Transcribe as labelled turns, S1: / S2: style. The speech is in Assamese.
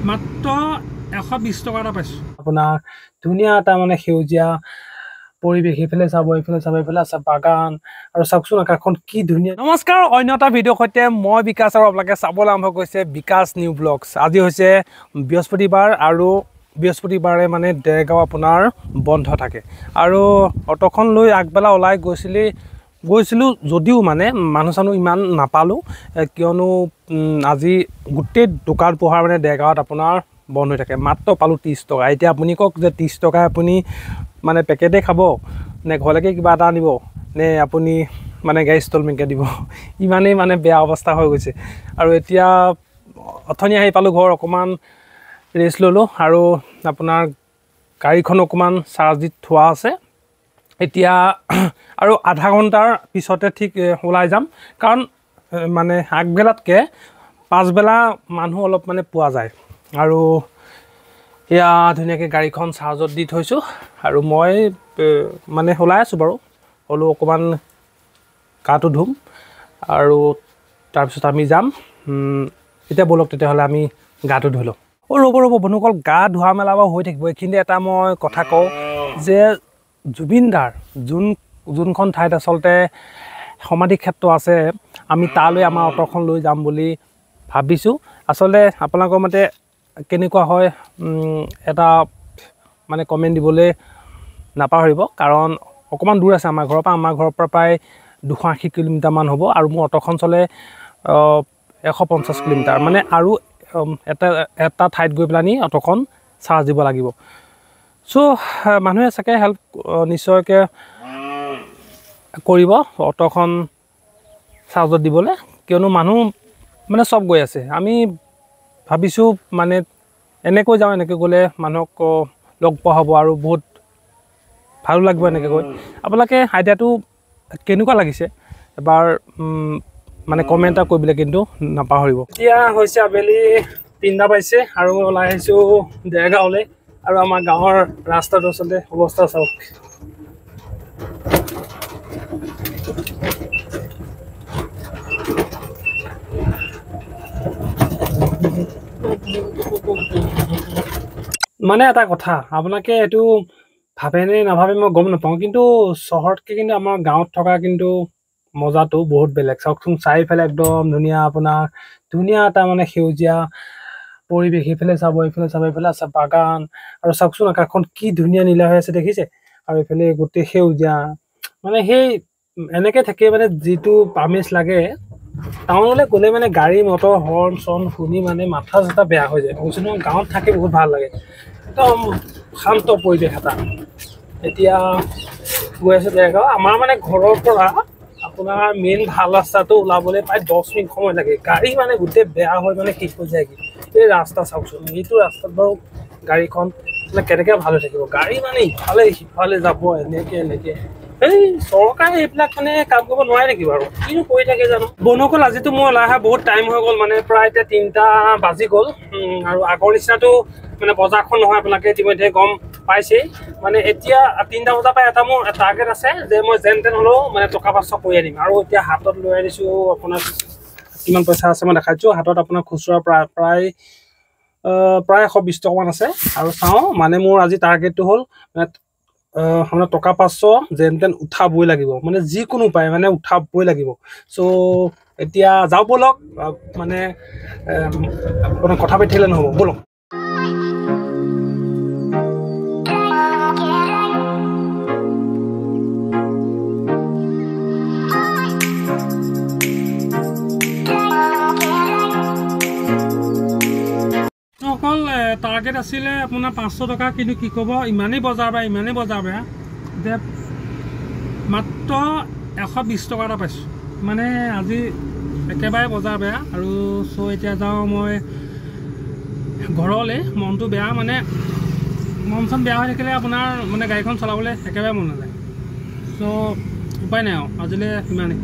S1: মাত্ৰ 120 টকা এটা পাইছোঁ।
S2: আপোনাৰ ধুনীয়া এটা মানে সেউজীয়া পৰিৱেশ, এইফালে চাব এইফালে আছে বাগান, আৰু চাওকচোন আকাশখন কি ধুনীয়া।
S1: নমস্কাৰ, অন্য এটা ভিডিঅ'ৰ সৈতে মই বিকাশ আৰু আপোনালোকে চাবলৈ আৰম্ভ কৰিছে বিকাশ নিউ ব্লগছ। আজি হৈছে বৃহস্পতিবাৰ, আৰু বৃহস্পতিবাৰে মানে দেৰগাঁও আপোনাৰ বন্ধ থাকে, আৰু অটোখন লৈ আগবেলা ওলাই গৈছিলোঁ যদিও মানে মানুহ চানুহ ইমান নাপালোঁ, কিয়নো আজি গোটেই দোকান পোহাৰ মানে দেৰগাঁৱত আপোনাৰ বন্ধ হৈ থাকে। মাত্ৰ পালোঁ 30 টকা। এতিয়া আপুনি কওক যে 30 টকা আপুনি মানে পেকেটে খাব নে ঘৰলৈকে কিবা এটা আনিব, নে আপুনি মানে গাড়ী ইনষ্টলমেণ্টকৈ দিব। ইমানেই মানে বেয়া অৱস্থা হৈ গৈছে। আৰু এতিয়া অথনি আহি পালোঁ ঘৰ, অকণমান ৰেষ্ট ল'লোঁ, আৰু আপোনাৰ গাড়ীখন অকণমান চাৰ্জ দি থোৱা আছে। এতিয়া আৰু আধা ঘণ্টাৰ পিছতে ঠিক ওলাই যাম, কাৰণ মানে আগবেলাতকৈ পাছবেলা মানুহ অলপ মানে পোৱা যায়। আৰু এয়া ধুনীয়াকৈ গাড়ীখন চাৰ্জত দি থৈছোঁ, আৰু মই মানে ওলাই আছোঁ বাৰু। হ'লেও অকণমান গাটো ধুম, আৰু তাৰপিছত আমি যাম। এতিয়া ব'লক তেতিয়াহ'লে আমি গাটো ধুই লওঁ। ৰ'ব বন্ধুসকল, গা ধোৱা মেলা বাৰু হৈ থাকিব। এইখিনিতে এটা মই কথা কওঁ যে জুবিন দাৰ যোনখন ঠাইত আচলতে সমাধি ক্ষেত্ৰ আছে, আমি তালৈ আমাৰ অটোখন লৈ যাম বুলি ভাবিছোঁ। আচলতে আপোনালোকৰ মতে কেনেকুৱা হয় এটা মানে কমেণ্ট দিবলৈ নাপাহৰিব, কাৰণ অকণমান দূৰ আছে আমাৰ ঘৰৰ পৰা প্ৰায় 280 কিলোমিটাৰমান হ'ব, আৰু মোৰ অটোখন চলে 150 কিলোমিটাৰ মানে, আৰু এটা ঠাইত গৈ পেলাই অটোখন চাৰ্জ দিব লাগিব। চ' মানুহে চাগে হেল্প নিশ্চয়কৈ কৰিব অটোখন চাৰ্জত দিবলৈ, কিয়নো মানুহ মানে চব গৈ আছে। আমি ভাবিছোঁ মানে এনেকৈ যাওঁ, এনেকৈ গ'লে মানুহক লগ পোৱা হ'ব, আৰু বহুত ভালো লাগিব এনেকৈ গৈ। আপোনালোকে আইডিয়াটো কেনেকুৱা লাগিছে এবাৰ মানে কমেণ্ট এটা কৰিবলৈ কিন্তু নাপাহৰিব। এতিয়া হৈছে আবেলি 3টা বাজিছে, আৰু ওলাই আহিছোঁ দেৰগাঁৱলৈ, আৰু আমাৰ গাঁৱৰ ৰাস্তাটো আচলতে অৱস্থা চাওক। মানে এটা কথা, আপোনালোকে এইটো ভাবেনে নাভাবে মই গম নাপাওঁ, কিন্তু চহৰতকৈ কিন্তু আমাৰ গাঁৱত থকা কিন্তু মজাটো বহুত বেলেগ। চাওকচোন চাৰিওফালে একদম ধুনীয়া, আপোনাৰ ধুনীয়া এটা মানে সেউজীয়া পৰিৱেশ, এইফালে চাব এইফালে আছে বাগান, আৰু চাওকচোন আকাশখন কি ধুনীয়া নীলা হৈ আছে, দেখিছে? আৰু এইফালে গোটেই সেউজীয়া, মানে সেই এনেকৈ থাকে মানে যিটো আমেজ লাগে। টাউনলৈ গ'লে মানে গাড়ী মটৰ হৰ্ণ চৰ্ণ শুনি মানে মাথা চাথা বেয়া হৈ যায়। কৈছোঁ নহয়, গাঁৱত থাকি বহুত ভাল লাগে, একদম শান্ত পৰিৱেশ এটা। এতিয়া গৈ আছোঁ দেৰগাঁও। আমাৰ মানে ঘৰৰ পৰা আপোনাৰ মেইন ভাল ৰাস্তাটো ওলাবলৈ প্ৰায় 10 মিনিট সময় লাগে। গাড়ী মানে গোটেই বেয়া হৈ মানে শেষ হৈ যায়। এই ৰাস্তা চাওকচোন, এইটো ৰাস্তাত বাৰু গাড়ীখন মানে কেনেকৈ ভাল হৈ থাকিব? গাড়ী মানে ইফালে সিফালে যাব, এনেকৈ এই চৰকাৰে এইবিলাক মানে কাম কৰিব নোৱাৰে নেকি বাৰু? কিনো কৰি থাকে জানো। বন্ধুসকল, আজিতো মই ওলাই অহা বহুত টাইম হৈ গ'ল, মানে প্ৰায় এতিয়া 3টা বাজি গ'ল, আৰু আগৰ নিচিনাটো মানে বজাৰখন নহয়, আপোনালোকে ইতিমধ্যে গম পাইছেই। মানে এতিয়া 3টা বজাৰ পৰা এটা মোৰ টাৰ্গেট আছে যে মই যেন তেন হ'লেও মানে টকা 500 কৰি আনিম। আৰু এতিয়া হাতত লৈ আনিছোঁ, আপোনাৰ কিমান পইচা আছে মই দেখাইছোঁ। হাতত আপোনাৰ খুচুৰা প্ৰায় 120 টকামান আছে। আৰু চাওঁ মানে মোৰ আজি টাৰ্গেটটো হ'ল মানে টকা 500 যেন তেন উঠাবই লাগিব, মানে যিকোনো উপায় মানে উঠাবই লাগিব। চ' এতিয়া যাওঁ ব'লক, মানে কথা পাতি থাকিলে নহ'ব, ব'লক। অকল টাৰ্গেট আছিলে আপোনাৰ 500 টকা, কিন্তু কি ক'ব, ইমানেই বজাৰ বেয়া যে মাত্ৰ 120 টকা এটা পাইছোঁ। মানে আজি একেবাৰে বজাৰ বেয়া। আৰু চ' এতিয়া যাওঁ মই ঘৰলৈ। মনটো বেয়া, মানে মন চন বেয়া হৈ থাকিলে আপোনাৰ মানে গাড়ীখন চলাবলৈ একেবাৰে মন নাযায়। চ' উপায় নাই আৰু আজিলৈ ইমানেই।